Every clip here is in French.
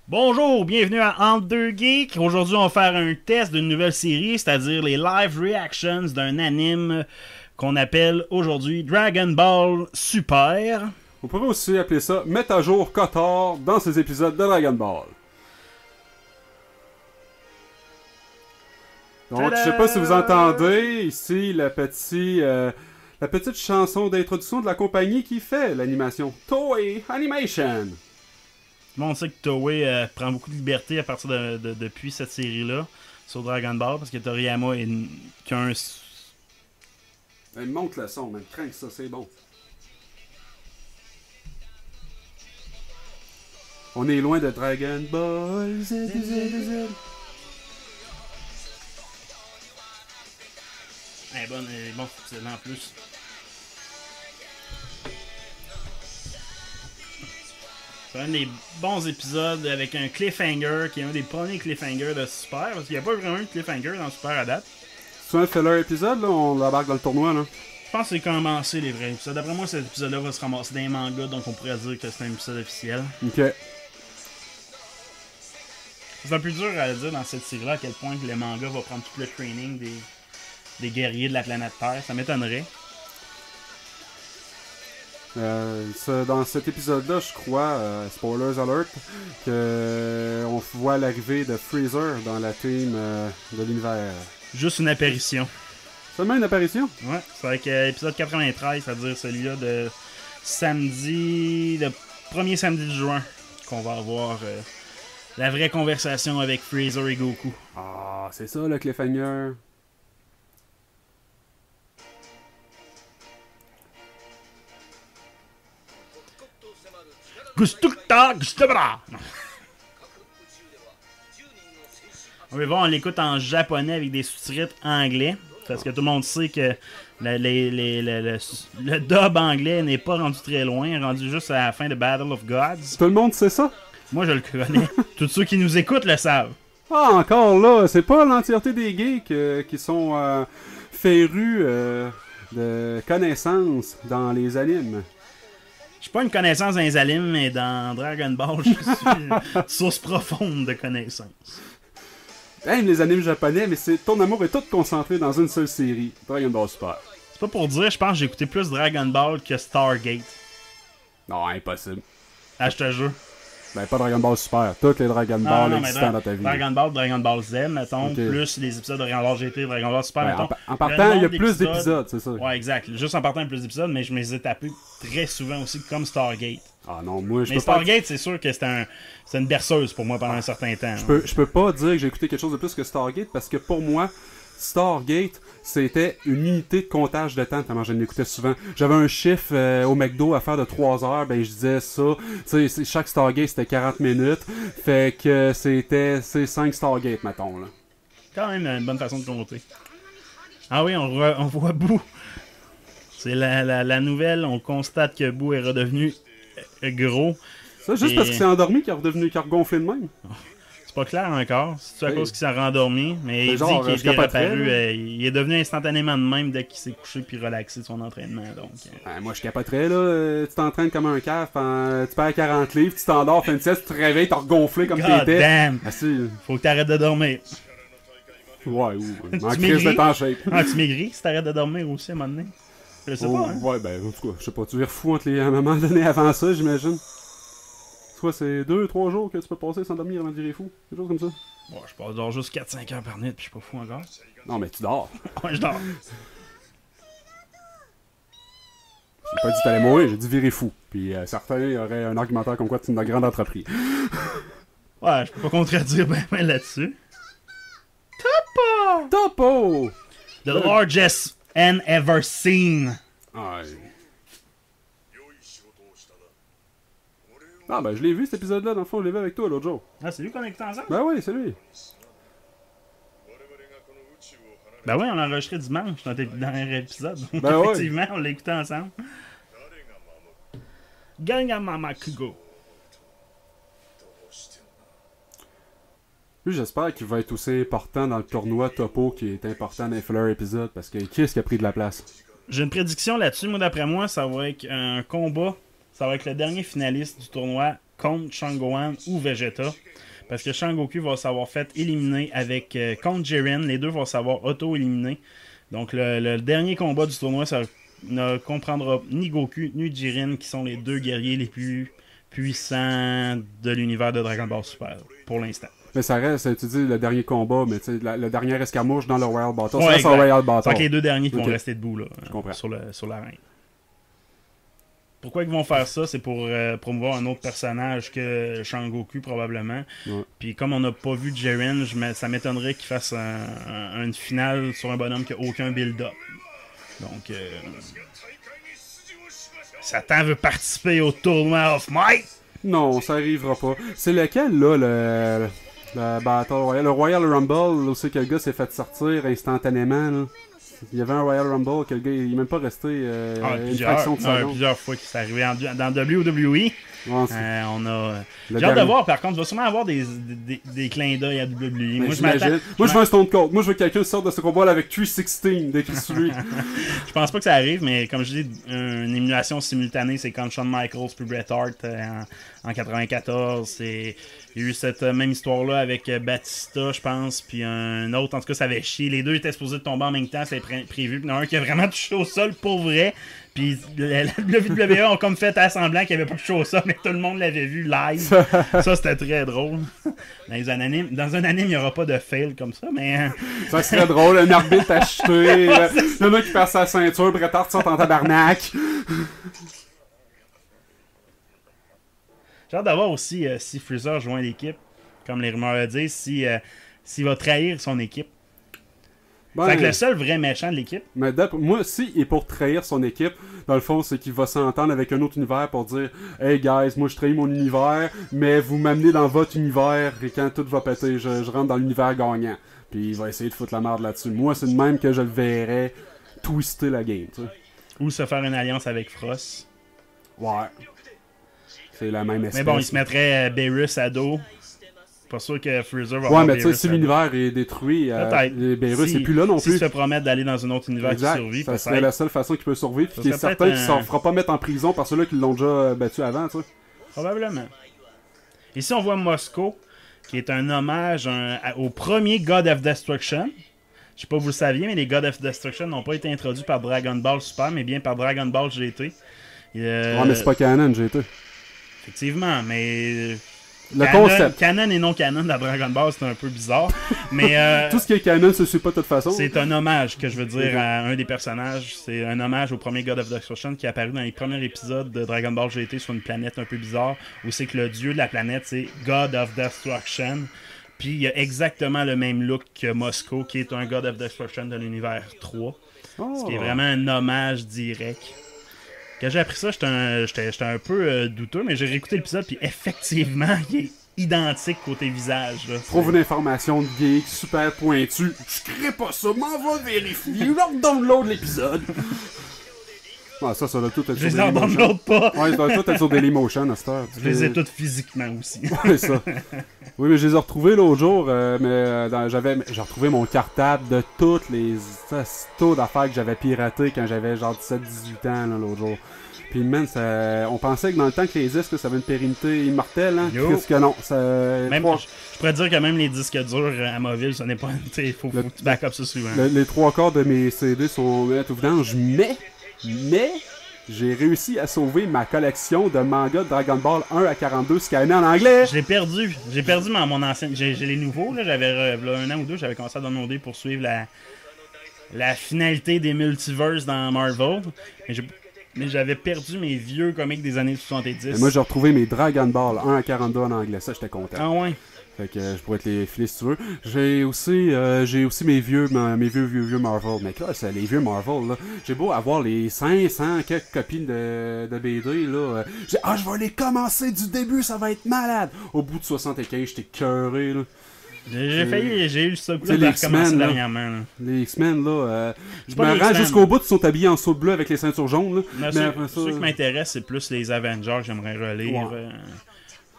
Bonjour, bienvenue à Entre deux Geeks. Aujourd'hui, on va faire un test d'une nouvelle série, c'est-à-dire les live reactions d'un anime qu'on appelle aujourd'hui Dragon Ball Super. On pourrait aussi appeler ça mettre à jour Kotor dans ces épisodes de Dragon Ball. Donc, Tada! je sais pas si vous entendez ici la petite chanson d'introduction de la compagnie qui fait l'animation Toei Animation. Tout le monde sait que Toei prend beaucoup de liberté à partir depuis cette série-là sur Dragon Ball, parce que Toriyama est qu'un... Elle monte le son, man. Crains ça, c'est bon. On est loin de Dragon Ball Z. Elle est bonne, elle est bon, c'est en plus. C'est un des bons épisodes avec un cliffhanger qui est un des premiers cliffhangers de Super, parce qu'il n'y a pas vraiment eu de cliffhanger dans Super à date. C'est un filler épisode, là? On l'embarque dans le tournoi, là? Je pense que c'est commencé les vrais épisodes. D'après moi, cet épisode-là va se ramasser dans les mangas, donc on pourrait dire que c'est un épisode officiel. Ok. C'est un peu dur à dire dans cette série-là à quel point que le manga va prendre tout le training des guerriers de la planète Terre. Ça m'étonnerait. Dans cet épisode-là, je crois, spoilers alert, qu'on voit l'arrivée de Freezer dans la team de l'univers. Juste une apparition. Seulement une apparition? Ouais, c'est avec épisode 93, c'est-à-dire celui-là de samedi, le premier samedi de juin, qu'on va avoir la vraie conversation avec Freezer et Goku. Ah, c'est ça le cliffhanger. Gustukta Gustabra! On va voir, on l'écoute en japonais avec des sous-titres anglais. Parce que tout le monde sait que le dub anglais n'est pas rendu très loin, rendu juste à la fin de Battle of Gods. Tout le monde sait ça? Moi, je le connais. Tous ceux qui nous écoutent le savent. Ah, encore là, c'est pas l'entièreté des geeks qui sont férus de connaissances dans les animes. Je suis pas une connaissance dans les animes, mais dans Dragon Ball, je suis source profonde de connaissances. J'aime les animes japonais, mais ton amour est tout concentré dans une seule série, Dragon Ball Super. C'est pas pour dire, je pense que j'ai écouté plus Dragon Ball que Stargate. Non, impossible. Ah, je te jure. Ben, pas Dragon Ball Super, toutes les Dragon Ball existants dans ta vie. Dragon Ball Z, mettons, Okay. plus les épisodes de Dragon Ball GT, Dragon Ball Super, Ouais, mettons. en partant, il y a Le plus nombre d'épisodes, c'est ça. Ouais, exact. Juste en partant, il y a plus d'épisodes, mais je me les ai tapés très souvent aussi, comme Stargate. Ah non, moi, je Mais peux pas... Stargate, c'est sûr que c'est une berceuse pour moi pendant un certain temps. Je peux pas dire que j'ai écouté quelque chose de plus que Stargate, parce que pour moi, Stargate, c'était une unité de comptage de temps, tellement je l'écoutais souvent. J'avais un chiffre au McDo à faire de 3 heures, ben je disais ça. Tu sais, chaque Stargate, c'était 40 minutes. Fait que c'était 5 Stargate, mettons, là. Quand même une bonne façon de compter. Ah oui, on voit Boo. C'est la nouvelle, on constate que Boo est redevenu gros. Ça, juste parce qu'il s'est endormi qu'il a regonflé de même. C'est pas clair encore. C'est à cause qu'il s'est rendormi, mais il dit genre, qu'il je était capoterais, reparu. là. Il est devenu instantanément de même dès qu'il s'est couché puis relaxé de son entraînement. Donc, Ben, moi, je capoterais, là. Tu t'entraînes comme un caf, tu perds 40 livres, tu t'endors, fais une sieste, tu te réveilles, t'as regonflé comme God t'étais. damn! Ah, si. Faut que t'arrêtes de dormir. Ouais, ou en Tu crise maigris? d'être en shape. Ah, tu maigris si t'arrêtes de dormir aussi à un moment donné? Je sais pas, hein? Ouais, ben, en tout cas, je sais pas, tu vires fou à un moment donné avant ça, j'imagine. Soit c'est 2-3 jours que tu peux passer sans dormir avant de virer fou. Quelque chose comme ça. Bon, je dors juste 4-5 heures par nuit puis je suis pas fou encore. Non, mais tu dors. Ouais, je dors. J'ai pas dit que t'allais mourir, j'ai dit virer fou. Puis certains auraient un argumentaire comme quoi tu es une grande entreprise. Ouais, je peux pas contredire ben là-dessus. Topo! The largest N ever seen. Ouais. Ah, ben, je l'ai vu cet épisode-là, dans le fond, je l'ai vu avec toi l'autre jour. Ah, c'est lui qu'on a écouté ensemble? Ben oui, c'est lui. Ben oui, on a enregistré dimanche dans le dernier épisode. Donc, Ben ouais. effectivement, on l'a écouté ensemble. Gangamama Kugo. Lui, j'espère qu'il va être aussi important dans le tournoi Topo qui est important dans les filler épisodes parce que qui est-ce qui a pris de la place? J'ai une prédiction là-dessus. Moi, d'après moi, ça va être un combat. Ça va être le dernier finaliste du tournoi contre Shangohan ou Vegeta. Parce que Shangoku va s'avoir fait éliminer avec contre Jiren. Les deux vont s'avoir auto-éliminer. Donc le dernier combat du tournoi, ça ne comprendra ni Goku ni Jiren, qui sont les deux guerriers les plus puissants de l'univers de Dragon Ball Super, pour l'instant. Mais ça reste, tu dis le dernier combat, mais tu sais, le dernier escarmouche dans le Royal Battle. Ouais, ça reste un Royal c'est Battle. que les deux derniers qui vont rester debout là, sur l'arène. Pourquoi ils vont faire ça? C'est pour promouvoir un autre personnage que Shangoku, probablement. Ouais. Puis comme on n'a pas vu Jiren, ça m'étonnerait qu'il fasse une finale sur un bonhomme qui n'a aucun build-up. Donc, Satan veut participer au tournoi of Might? Non, ça arrivera pas. C'est lequel, là, le Battle Royale? Le Royal Rumble, où c'est que le gars s'est fait sortir instantanément, là. Il y avait un Royal Rumble que le gars, il est même pas resté une fraction de seconde. Plusieurs fois qu'il s'est arrivé dans WWE. Ouais, on a... J'ai hâte de voir, par contre, il va sûrement avoir des clins d'œil à WWE. Moi, je veux un Stone Cold. Moi, je veux que quelqu'un sorte de ce combat-là avec 316 décrit sur lui. Je pense pas que ça arrive, mais comme je dis, une émulation simultanée, c'est quand Shawn Michaels puis Bret Hart en 94. Il y a eu cette même histoire-là avec Batista, je pense, puis un autre. En tout cas, ça avait chié. Les deux étaient supposés de tomber en même temps, c'était prévu. Puis il y en a un qui a vraiment touché au sol pour vrai. Puis la WWE ont comme fait à semblant qu'il n'y avait pas touché au sol, mais tout le monde l'avait vu live. Ça, c'était très drôle. Dans un anime, il n'y aura pas de fail comme ça, mais... Ça serait drôle, un arbitre acheté, le mec qui perd sa ceinture, Bret Hart sort en tabarnak. J'ai hâte d'avoir aussi si Freezer joint l'équipe, comme les rumeurs le disent, s'il va trahir son équipe. C'est le seul vrai méchant de l'équipe. Mais moi, si il est pour trahir son équipe, dans le fond, c'est qu'il va s'entendre avec un autre univers pour dire « Hey guys, moi je trahis mon univers, mais vous m'amenez dans votre univers et quand tout va péter, je rentre dans l'univers gagnant. » Puis il va essayer de foutre la merde là-dessus. Moi, c'est de même que je le verrais twister la game, tu sais. Ou se faire une alliance avec Frost. Ouais. C'est la même espèce. Mais bon, il se mettrait Beerus à dos. Pas sûr que Freezer va avoir Beerus. Ouais, mais tu sais, si l'univers est détruit, Beerus n'est plus là non plus. S'il se promet d'aller dans un autre univers qui survit, ça serait la seule façon qu'il peut survivre. Puis il est certain qu'il ne s'en fera pas mettre en prison par ceux-là qui l'ont déjà battu avant, tu sais. Probablement. Ici, on voit Mosco, qui est un hommage au premier God of Destruction. Je sais pas si vous le saviez, mais les God of Destruction n'ont pas été introduits par Dragon Ball Super, mais bien par Dragon Ball GT. Ouais, mais c'est pas canon, GT. Effectivement, mais... concept. Canon et non canon dans Dragon Ball, c'est un peu bizarre. Mais tout ce qui est canon se suit pas de toute façon. C'est un hommage que je veux dire à un des personnages. C'est un hommage au premier God of Destruction qui est apparu dans les premiers épisodes de Dragon Ball GT sur une planète un peu bizarre, où c'est que le dieu de la planète, c'est God of Destruction. Puis il y a exactement le même look que Mosco, qui est un God of Destruction de l'univers 3. Ce qui est vraiment un hommage direct. Quand j'ai appris ça, j'étais un peu douteux, mais j'ai réécouté l'épisode, puis effectivement, il est identique côté visage. Là, trouve une information de geek super pointue. Je crée pas ça, m'en va vérifier. Je download l'épisode. Ah, ça doit tout être sur Dailymotion. Je les download pas. Ouais, ça doit tout être sur Dailymotion à cette heure. Je les ai toutes physiquement aussi. Ouais, ça. Oui, mais je les ai retrouvés l'autre jour, j'ai retrouvé mon cartable de toutes les taux d'affaires que j'avais piratées quand j'avais genre 17-18 ans l'autre jour. Puis man, on pensait que dans le temps que les disques, ça avait une pérennité immortelle, hein. Qu'est-ce que non, je pourrais dire que même les disques durs amovibles, ça n'est pas... Il faut que tu back up ça souvent. Les trois quarts de mes CD sont tout vidange, mais j'ai réussi à sauver ma collection de mangas de Dragon Ball 1 à 42 scannés en anglais. J'ai perdu mon ancien... J'ai les nouveaux, là. J'avais un an ou deux, j'avais commencé à downloader pour suivre la finalité des multiverses dans Marvel. Mais j'avais perdu mes vieux comics des années 70. Et moi, j'ai retrouvé mes Dragon Ball 1 à 42 en anglais. Ça, j'étais content. Ah ouais? Fait que je pourrais te les filer si tu veux. J'ai aussi mes vieux Marvel. Mais là, c'est les vieux Marvel, là. J'ai beau avoir les 500 quelques copies de BD, là. Je vais les commencer du début, ça va être malade. Au bout de 75, j'étais cœuré, là. J'ai eu le stock de recommencer dernièrement. Là. Les X-Men, là. Je me rends jusqu'au bout, ils sont habillés en saut bleu avec les ceintures jaunes, là. Ceux qui m'intéressent, c'est plus les Avengers que j'aimerais relire. Ouais.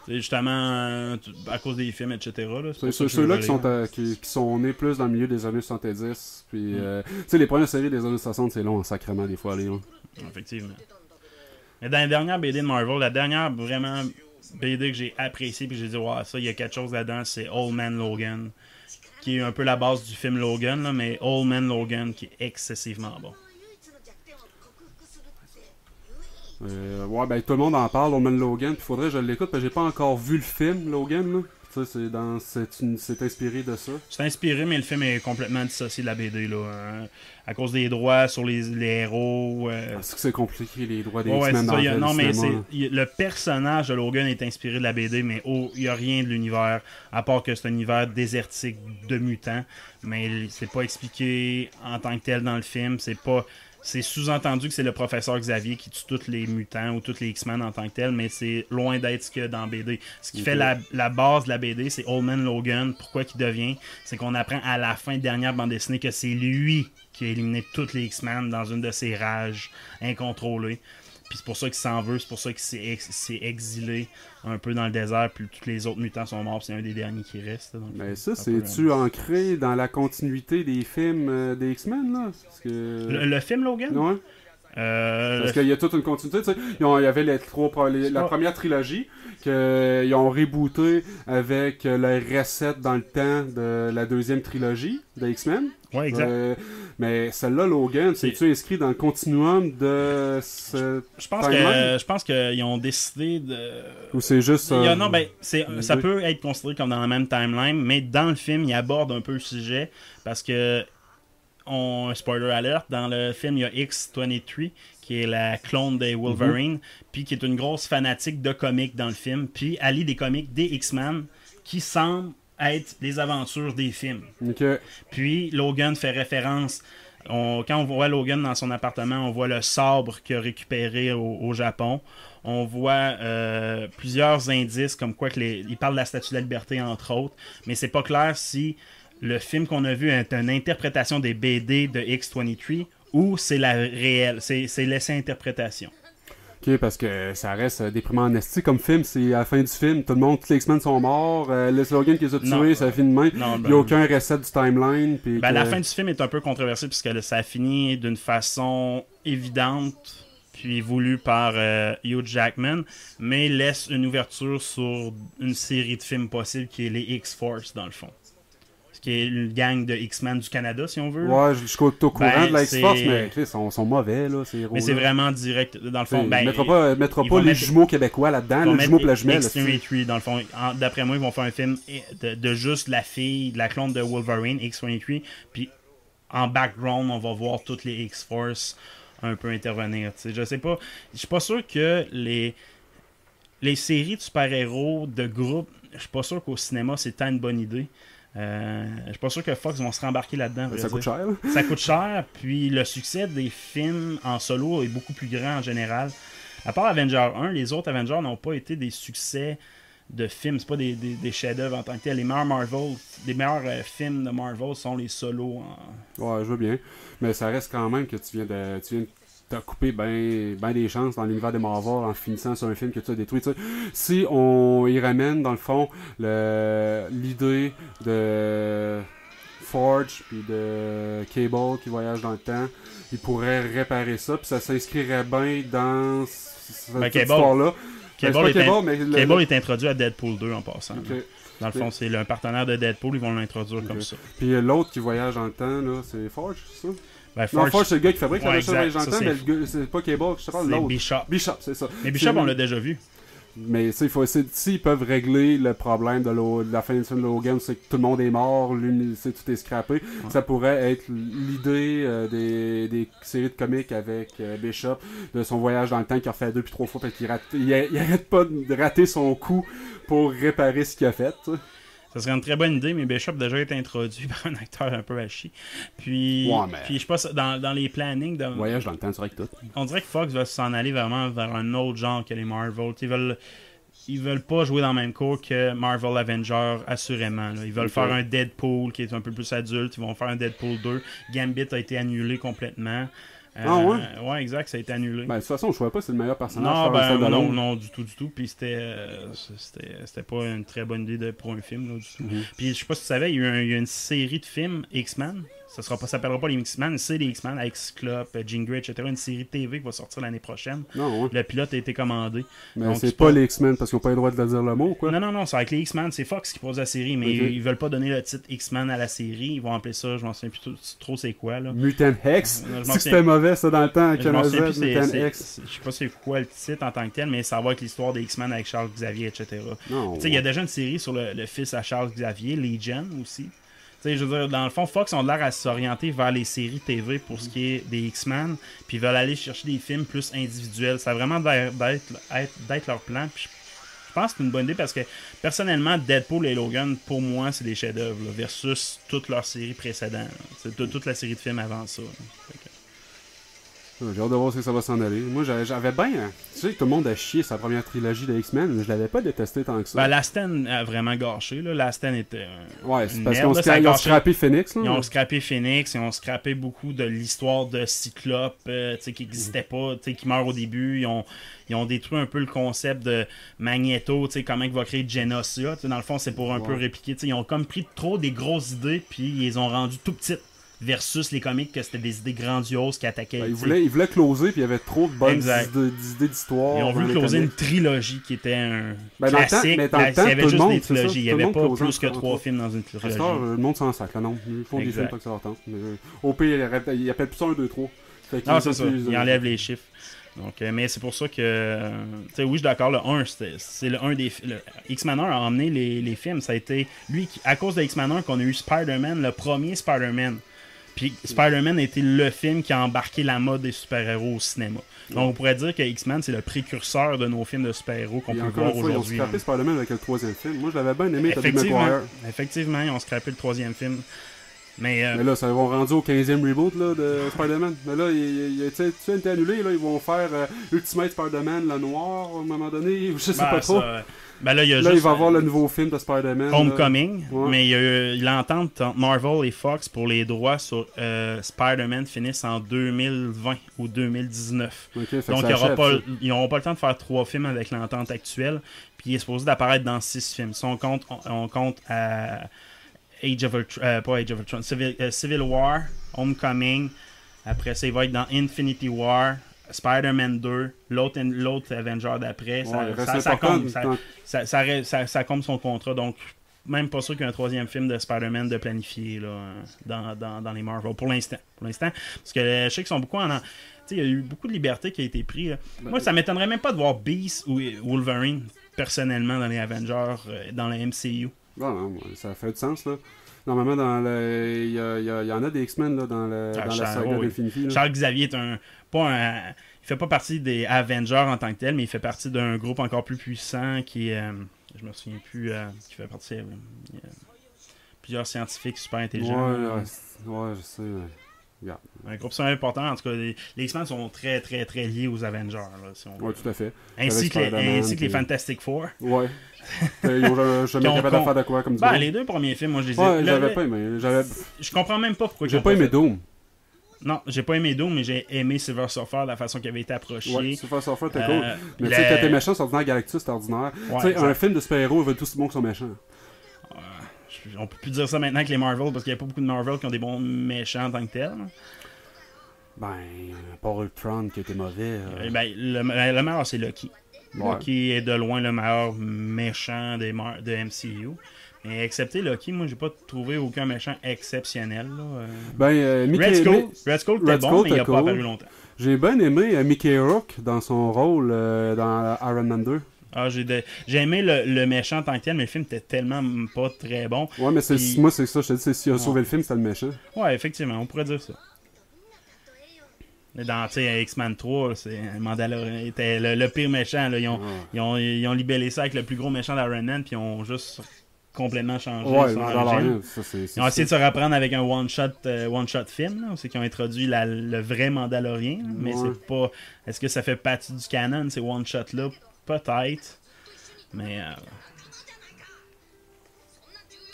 Justement, à cause des films, etc. C'est ceux-là qui sont nés plus dans le milieu des années 70. Puis, tu sais, les premières séries des années 60, c'est long en sacrément des fois à lire. Effectivement. Mais dans les dernières BD de Marvel, la dernière vraiment BD que j'ai apprécié, puis j'ai dit, ouais, ça, il y a quelque chose là-dedans, c'est Old Man Logan, qui est un peu la base du film Logan, là, mais Old Man Logan qui est excessivement bon. Ouais, ben tout le monde en parle, Old Man Logan, puis faudrait que je l'écoute, parce que j'ai pas encore vu le film Logan, là. Tu sais, c'est inspiré de ça. C'est inspiré, mais le film est complètement dissocié de la BD, là. À cause des droits sur les héros. Est-ce que c'est compliqué, les droits des Ouais, X-Men dans le non, mais cinéma? le personnage de Logan est inspiré de la BD, mais il n'y a rien de l'univers, à part que c'est un univers désertique de mutants. Mais c'est pas expliqué en tant que tel dans le film. C'est sous-entendu que c'est le professeur Xavier qui tue tous les mutants ou tous les X-Men en tant que tel, mais c'est loin d'être ce que dans BD. Ce qui fait la base de la BD, c'est Old Man Logan. Pourquoi qu'il devient? C'est qu'on apprend à la fin de dernière bande dessinée que c'est lui qui a éliminé tous les X-Men dans une de ses rages incontrôlées. Puis c'est pour ça qu'il s'en veut, c'est pour ça qu'il s'est exilé un peu dans le désert, puis tous les autres mutants sont morts, c'est un des derniers qui reste. Donc, mais ça, c'est-tu ancré dans la continuité des films des X-Men, là? Parce que... le film Logan? Ouais. Parce qu'il y a toute une continuité, tu sais. Il y avait la première trilogie qu'ils ont rebooté avec le reset dans le temps de la deuxième trilogie de X-Men. Ouais, exact. Mais celle-là, Logan, c'est-tu inscrit dans le continuum de ce je pense qu'ils ont décidé de... Ou c'est juste... non, ben, ça peut être considéré comme dans la même timeline, mais dans le film, il aborde un peu le sujet, parce que spoiler alert, dans le film, il y a X-23, qui est la clone de Wolverine, puis qui est une grosse fanatique de comics dans le film, puis elle lit des comics des X-Men qui semblent être les aventures des films. Okay. Puis Logan fait référence... quand on voit Logan dans son appartement, on voit le sabre qu'il a récupéré au Japon. On voit plusieurs indices comme quoi il parle de la Statue de la Liberté, entre autres, mais c'est pas clair si le film qu'on a vu est une interprétation des BD de X-23 ou c'est la réelle, c'est laissé interprétation. Ok, parce que ça reste déprimant en esti comme film, c'est à la fin du film, tout le monde, tous les X-Men sont morts, le slogan qu'ils ont tué, ça finit de même, il n'y a aucun reset du timeline. Puis la fin du film est un peu controversée puisque ça a fini d'une façon évidente, puis voulue par Hugh Jackman, mais laisse une ouverture sur une série de films possibles qui est les X-Force dans le fond. Qui est une gang de X-Men du Canada, si on veut. Ouais, je suis au courant de la X-Force, mais ils sont mauvais, là, ces héros. Mais c'est vraiment direct, dans le fond. Mettra pas les jumeaux québécois là-dedans, le jumeau et la jumelle. X-23, dans le fond. D'après moi, ils vont faire un film de juste la fille, de la clone de Wolverine, X-23, puis en background, on va voir toutes les X-Force un peu intervenir. T'sais. Je sais pas, je suis pas sûr que les séries de super-héros de groupe, je suis pas sûr qu'au cinéma, c'est tant une bonne idée. Je suis pas sûr que Fox vont se rembarquer là-dedans. Ça coûte cher. Ça coûte cher, puis le succès des films en solo est beaucoup plus grand en général. À part Avenger 1, les autres Avengers n'ont pas été des succès de films, c'est pas des chefs-d'œuvre en tant que tel. Les meilleurs films de Marvel sont les solos. Ouais, je veux bien. Mais ça reste quand même que tu viens de t'as coupé ben des chances dans l'univers de Marvel en finissant sur un film que tu as détruit. T'sais. Si on y ramène, dans le fond, l'idée de Forge puis de Cable qui voyage dans le temps, il pourrait réparer ça, puis ça s'inscrirait bien dans cette histoire-là. Cable est introduit à Deadpool 2 en passant. Okay. Dans le fond, c'est un partenaire de Deadpool, ils vont l'introduire comme ça. Puis l'autre qui voyage dans le temps, là, c'est Forge, c'est ça? Forge, c'est le gars qui fabrique la voiture voyage dans le temps, mais c'est pas Cable, je te parle de l'autre. Bishop, c'est ça. Mais Bishop, on l'a déjà vu. Mais s'ils peuvent régler le problème de la fin de film de Logan, c'est que tout le monde est mort, tout est scrappé, ça pourrait être l'idée des séries de comics avec Bishop, de son voyage dans le temps qu'il a refait 2 puis 3 fois parce qu'il arrête pas de rater son coup pour réparer ce qu'il a fait. T'sais. Ça serait une très bonne idée, mais Bishop a déjà été introduit par un acteur un peu à chier. Puis je sais pas, dans les plannings de... Voyage dans le temps, c'est vrai que tout. On dirait que Fox va s'en aller vraiment vers un autre genre que les Marvel. Ils veulent pas jouer dans le même cours que Marvel Avengers, assurément. Là. Ils veulent faire un Deadpool qui est un peu plus adulte. Ils vont faire un Deadpool 2. Gambit a été annulé complètement. Ouais, exact, ça a été annulé. De toute façon, je ne savais pas si c'est le meilleur personnage. Non, du tout. Puis c'était pas une très bonne idée pour un film, là, du tout. Puis je sais pas si tu savais, il y a une série de films X-Men Ça s'appellera pas les X-Men, c'est les X-Men avec Cyclope, Jean Grey, etc. Une série TV qui va sortir l'année prochaine. Non, ouais. Le pilote a été commandé. Mais donc, c'est pas les X-Men parce qu'ils n'ont pas le droit de dire le mot, quoi. Non, c'est avec les X-Men. C'est Fox qui pose la série, mais ils veulent pas donner le titre X-Men à la série. Ils vont appeler ça, je m'en souviens plus trop c'est quoi, là. Mutant X. C'était mauvais, ça, dans le temps, avec Mutant X. Je sais pas c'est quoi le titre en tant que tel, mais ça va avec l'histoire des X-Men avec Charles Xavier, etc. Il y a déjà une série sur le fils à Charles Xavier, Legion aussi. T'sais, je veux dire, dans le fond, Fox ont l'air à s'orienter vers les séries TV pour ce qui est des X-Men, puis ils veulent aller chercher des films plus individuels. Ça a vraiment d'être leur plan. Puis je pense que c'est une bonne idée parce que, personnellement, Deadpool et Logan, pour moi, c'est des chefs-d'œuvre versus toute leur série précédente. Toute la série de films avant ça. J'ai hâte de voir si ça va s'en aller. Moi, j'avais bien... Tu sais, tout le monde a chié sa première trilogie de X-Men, mais je l'avais pas détesté tant que ça. Ben, Last Stand a vraiment gâché. Là. Last Stand était... Ouais, c'est parce qu'ils ont scrappé Phoenix. Là, ils ont scrappé Phoenix, ils ont scrappé beaucoup de l'histoire de Cyclope qui n'existait pas, qui meurt au début. Ils ont détruit un peu le concept de Magneto, comment il va créer Genossia. Dans le fond, c'est pour un peu répliquer. Ils ont comme pris trop des grosses idées, puis ils les ont rendues tout petites. Versus les comics que c'était des idées grandioses qui attaquaient. Ils voulaient closer, puis il y avait trop de bonnes idées d'histoire. Ils ont voulu closer une trilogie qui était un il classique. y avait juste monde, des trilogies. Il n'y avait pas plus que 3 3 films dans une trilogie. Le monde s'en sac, là, non. Ils font des films pas que ça leur tente. Au pire, ils appellent plus ça 1, 2, 3. Non, c'est ça. Ils enlèvent les chiffres. Donc, mais c'est pour ça que... oui, je suis d'accord, le 1, c'est le 1 des... X-Men 1 a emmené les films. Ça a été... Lui, à cause de X-Men 1 qu'on a eu Spider-Man, le premier Spider-Man. Puis Spider-Man a été le film qui a embarqué la mode des super-héros au cinéma. Donc on pourrait dire que X-Men, c'est le précurseur de nos films de super-héros qu'on peut voir aujourd'hui. Ils ont scrappé Spider-Man avec le 3e film. Moi, je l'avais bien aimé, Tobey Maguire. Effectivement, ils ont scrappé le 3e film. Mais là, ça vont rendu au 15e reboot là, de Spider-Man. Mais là, tu été annulé. Là, ils vont faire Ultimate Spider-Man, le noir, à un moment donné. Je sais pas trop. Là, il va y avoir le nouveau film de Spider-Man. Homecoming. Mais il y a eu l'entente entre Marvel et Fox pour les droits sur Spider-Man finissent en 2020 ou 2019. Donc, ils n'auront pas le temps de faire 3 films avec l'entente actuelle. Puis il est supposé d'apparaître dans 6 films. Si on compte à... Civil War, Homecoming, après ça il va être dans Infinity War, Spider-Man 2, l'autre Avenger d'après, ça comble son contrat, donc même pas sûr qu'il y ait un 3e film de Spider-Man de planifier là, dans les Marvel, pour l'instant, parce que je sais qu'ils sont beaucoup il y a eu beaucoup de liberté qui a été prise. Moi, ça m'étonnerait même pas de voir Beast ou Wolverine, personnellement, dans les Avengers, dans le MCU. Non, ça fait du sens, là. Normalement, il y en a des X-Men là, dans la saga d'Infinity. Charles Xavier est il fait pas partie des Avengers en tant que tel, mais il fait partie d'un groupe encore plus puissant qui est... je me souviens plus... qui fait partie... plusieurs scientifiques super intelligents. Ouais, je sais. Yeah. Un groupe super important. En tout cas, les X-Men sont très, très, très liés aux Avengers. Là, si oui, tout à fait. Ainsi que les Fantastic Four. Ouais. Ils n'ont jamais capable de faire de quoi comme ça. Les 2 premiers films, moi je les ai... Ouais, j'avais pas aimé. Je comprends même pas pourquoi j'ai pas aimé Doom. Non, j'ai pas aimé Doom, mais j'ai aimé Silver Surfer, la façon qu'il avait été approché. Ouais, Silver Surfer, c'était cool. Mais tu sais, quand t'es méchant, c'est ordinaire Galactus, c'est ordinaire. Ouais, tu sais, un film de super-héros, ils veulent tous les bons qui sont méchants. On peut plus dire ça maintenant que les Marvel, parce qu'il n'y a pas beaucoup de Marvel qui ont des bons méchants en tant que tels. Paul Ultron qui était mauvais. Le meilleur, c'est Loki. Ouais. Loki est de loin le meilleur méchant de MCU. Mais excepté Loki, moi j'ai pas trouvé aucun méchant exceptionnel. Là. Red Skull était bon, mais il a pas apparu longtemps. J'ai bien aimé Mickey Rourke dans son rôle dans Iron Man 2. J'ai aimé le méchant en tant que tel, mais le film était tellement pas très bon. Ouais, mais moi c'est ça, je te dis, s'il a sauvé le film, c'était le méchant. Ouais, effectivement, on pourrait dire ça. Dans X-Men 3, Mandalorian était le pire méchant. Là. Ils ont libellé ça avec le plus gros méchant d'Iron Man, puis ils ont juste complètement changé son origine. Ils ont essayé de se reprendre avec un one-shot film, là, c'est qu'ils ont introduit le vrai Mandalorian, mais c'est pas... Est-ce que ça fait partie du canon, ces one-shots-là? Peut-être. Mais...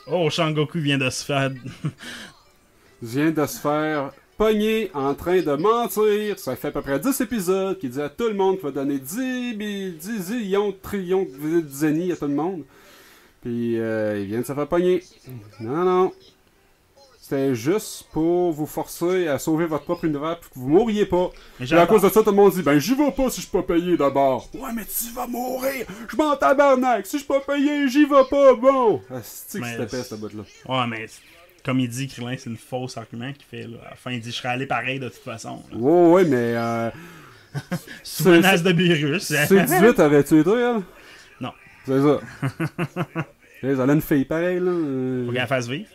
Oh, Sangoku vient de se faire... pogné en train de mentir. Ça fait à peu près 10 épisodes qu'il dit à tout le monde qu'il va donner 10 zillions, trillions de zénith à tout le monde. Puis il vient de se faire pogner. Non. C'était juste pour vous forcer à sauver votre propre univers pour que vous mourriez pas. Mais Et à cause de ça, tout le monde dit, ben j'y vais pas si je suis pas payé d'abord. Ouais, mais tu vas mourir! Je m'en tabarnak! Si je suis pas payé, j'y vais pas, bon! Ah, c'est que Mais- c'était cette bout-là. Ouais, mais comme il dit, Krillin, c'est une fausse argument qu'il fait. Là. À la fin, il dit je serais allé pareil de toute façon. Là. Ouais, mais Sous menace de virus. C18 avait tué toi, elle? Non. C'est ça. Elle a une fille pareil, là. Faut qu'elle fasse vivre.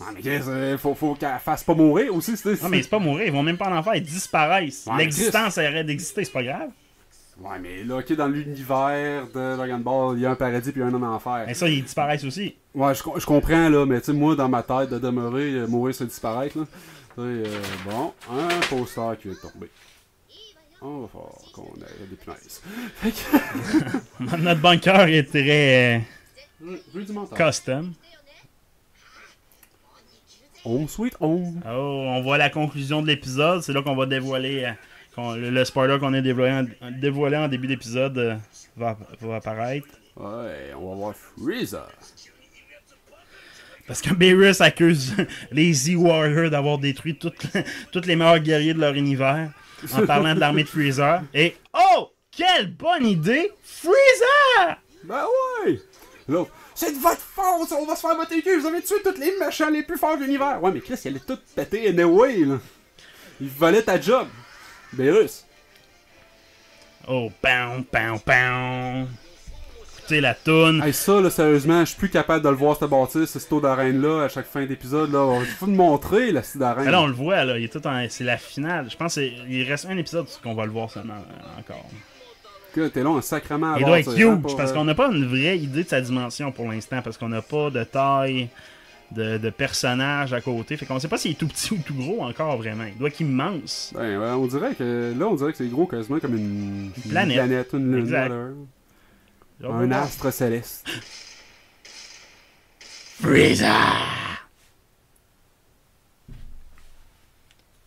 Ah, mais qu'est-ce, faut qu'elle fasse pas mourir aussi, c'est... Non, mais c'est pas mourir, ils vont même pas en enfer, ils disparaissent. Ouais, L'existence arrête d'exister, c'est pas grave. Ouais, mais là, ok, dans l'univers de Dragon Ball, il y a un paradis puis il y a un enfer. Mais ça, ils disparaissent aussi. Ouais, je comprends, là, mais tu sais, moi, dans ma tête, de demeurer, mourir, c'est disparaître, là. Tu sais, bon, un poster qui est tombé. On va falloir qu'on ait des punaises. Fait que... Notre bunker est très Rudimentaire. custom. Home sweet home. Oh, on voit la conclusion de l'épisode. C'est là qu'on va dévoiler. Le spoiler qu'on a dévoilé en début d'épisode va apparaître. Ouais, on va voir Freezer. Parce que Beerus accuse les Z-Warriors d'avoir détruit tous les meilleurs guerriers de leur univers en parlant de l'armée de Freezer. Et oh, quelle bonne idée! Freezer! Ben ouais! L'autre, c'est de votre faute, on va se faire botter le cul, vous avez tué tous les méchants les plus forts de l'univers. Ouais, mais Chris, il allait tout péter anyway, là. Il volait ta job. Beerus. Oh, pound, pound, pound. Écoutez la toune. Hey, ça, là, sérieusement, je suis plus capable de le voir, cette bâtisse, ce sto d'arène-là, à chaque fin d'épisode, là. Il faut me montrer, la site d'arène. Ah là, on le voit, là. Il est tout c'est la finale. Je pense qu'il reste un épisode qu'on va le voir seulement encore. Que t'es long, un sacrement à Il voir, doit être ça, hein, huge, pour, parce qu'on n'a pas une vraie idée de sa dimension pour l'instant, parce qu'on n'a pas de taille de personnage à côté. Fait qu'on sait pas s'il est tout petit ou tout gros encore, vraiment. Il doit être immense. Ben, ouais, on dirait que c'est gros quasiment comme une planète. une lune, Exact. whatever. Un astre céleste. Freezer!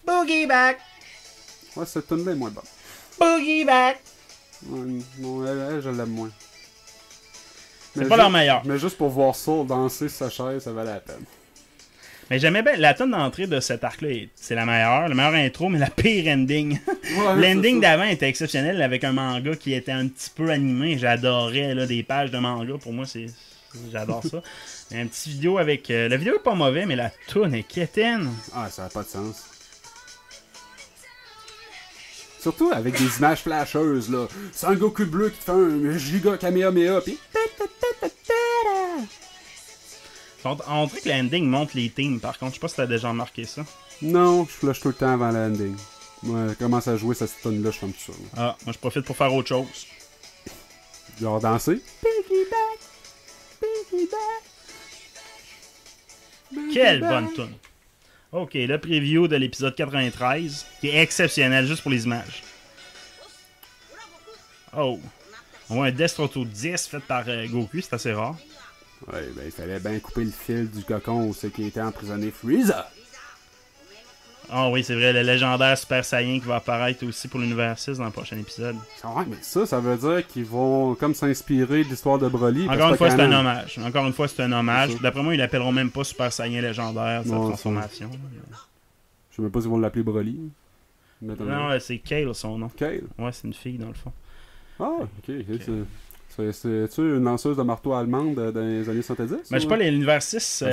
Boogie back! Ouais, cette tune-là est moins bonne. Boogie back! Ouais, non, elle, je l'aime moins. C'est pas leur meilleur. Mais juste pour voir Soul danser sur sa chaise, ça valait la peine. Mais j'aimais bien la tonne d'entrée de cet arc-là, c'est la meilleure intro, mais la pire ending. Ouais, L'ending d'avant était exceptionnel avec un manga qui était un petit peu animé. J'adorais là, des pages de manga. Pour moi, j'adore ça. Il y a une petite vidéo avec. La vidéo est pas mauvaise, mais la toune est quétaine. Ah, ça n'a pas de sens. Surtout avec des images flasheuses, là. C'est un Goku bleu qui te fait un giga Kamehameha, pis... On dirait que l'ending montre les teams, par contre. Je sais pas si t'as déjà remarqué ça. Non, je flush tout le temps avant l'ending. Moi, je commence à jouer cette tune-là, je fais tout ça. Là. Ah, moi je profite pour faire autre chose. Genre danser. Quelle bonne tune. Ok, le preview de l'épisode 93, qui est exceptionnel juste pour les images. Oh. On voit un Destro 10 fait par Goku, c'est assez rare. Ouais, ben il fallait bien couper le fil du cocon où c'est qui était emprisonné Freezer. Ah oui, c'est vrai, le légendaire Super Saiyan qui va apparaître aussi pour l'univers 6 dans le prochain épisode. Ouais, mais ça veut dire qu'ils vont comme s'inspirer de l'histoire de Broly. Encore une fois, c'est canon. un hommage. Encore une fois, c'est un hommage. C'est ça. D'après moi, ils l'appelleront même pas Super Saiyan légendaire, sa Non, transformation. Je sais même pas s'ils vont l'appeler Broly. Non, ouais, c'est Kale son nom. Kale. Ouais, c'est une fille dans le fond. Ah, ok. C'est-tu une lanceuse de marteau allemande dans les années 70? Mais je sais pas, l'univers 6,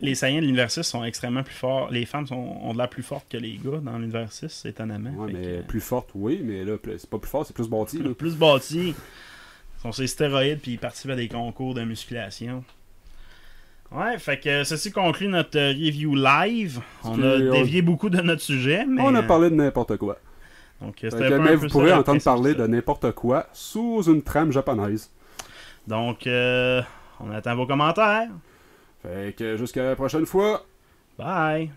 les Saiyans de l'univers 6 sont extrêmement plus forts. Les femmes ont de l'air plus fortes que les gars dans l'univers 6, étonnamment. Ouais, Fait mais que, plus forte, oui, mais là, c'est pas plus fort, c'est plus bâti. Là. plus bâtis. Ils sont sur les stéroïdes puis ils participent à des concours de musculation. Ouais, fait que ceci conclut notre review live. On a dévié beaucoup de notre sujet, mais... On a parlé de n'importe quoi. Donc, Mais vous pourrez entendre parler de n'importe quoi sous une trame japonaise. Donc, on attend vos commentaires. Fait que jusqu'à la prochaine fois. Bye!